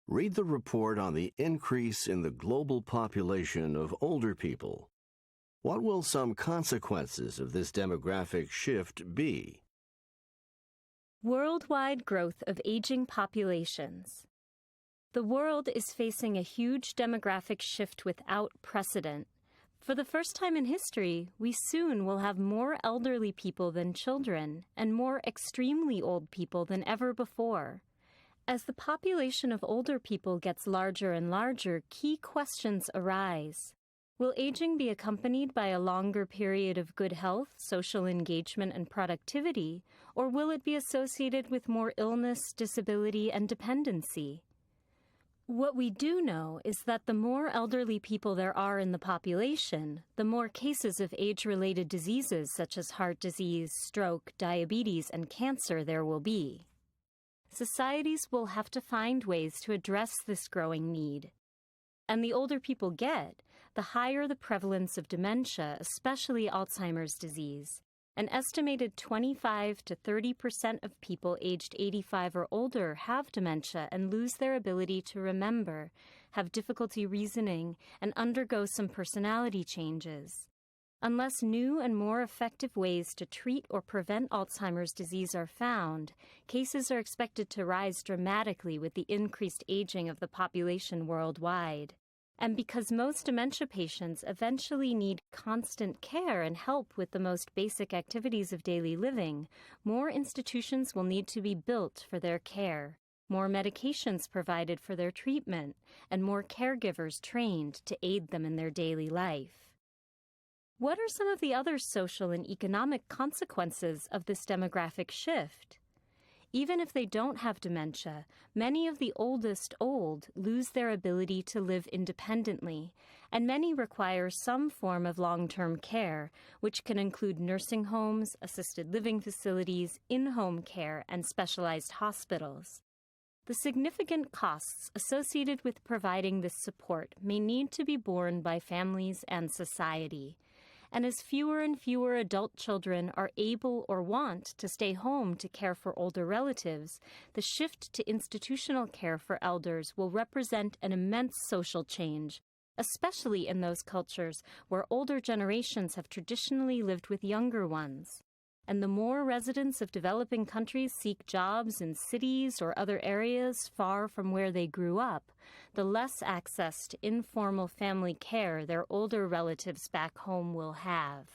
Read the report on the increase in the global population of older people. What will some consequences of this demographic shift be? Worldwide growth of aging populations. The world is facing a huge demographic shift without precedent. For the first time in history, we soon will have more elderly people than children and more extremely old people than ever before. As the population of older people gets larger and larger, key questions arise. Will aging be accompanied by a longer period of good health, social engagement, and productivity, or will it be associated with more illness, disability, and dependency? What we do know is that the more elderly people there are in the population, the more cases of age-related diseases such as heart disease, stroke, diabetes, and cancer there will be. Societies will have to find ways to address this growing need. And the older people get, the higher the prevalence of dementia, especially Alzheimer's disease. An estimated 25 to 30% of people aged 85 or older have dementia and lose their ability to remember, have difficulty reasoning, and undergo some personality changes. Unless new and more effective ways to treat or prevent Alzheimer's disease are found, cases are expected to rise dramatically with the increased aging of the population worldwide. And because most dementia patients eventually need constant care and help with the most basic activities of daily living, more institutions will need to be built for their care, more medications provided for their treatment, and more caregivers trained to aid them in their daily life. What are some of the other social and economic consequences of this demographic shift? Even if they don't have dementia, many of the oldest old lose their ability to live independently, and many require some form of long-term care, which can include nursing homes, assisted living facilities, in-home care, and specialized hospitals. The significant costs associated with providing this support may need to be borne by families and society. And as fewer and fewer adult children are able or want to stay home to care for older relatives, the shift to institutional care for elders will represent an immense social change, especially in those cultures where older generations have traditionally lived with younger ones. And the more residents of developing countries seek jobs in cities or other areas far from where they grew up, the less access to informal family care their older relatives back home will have.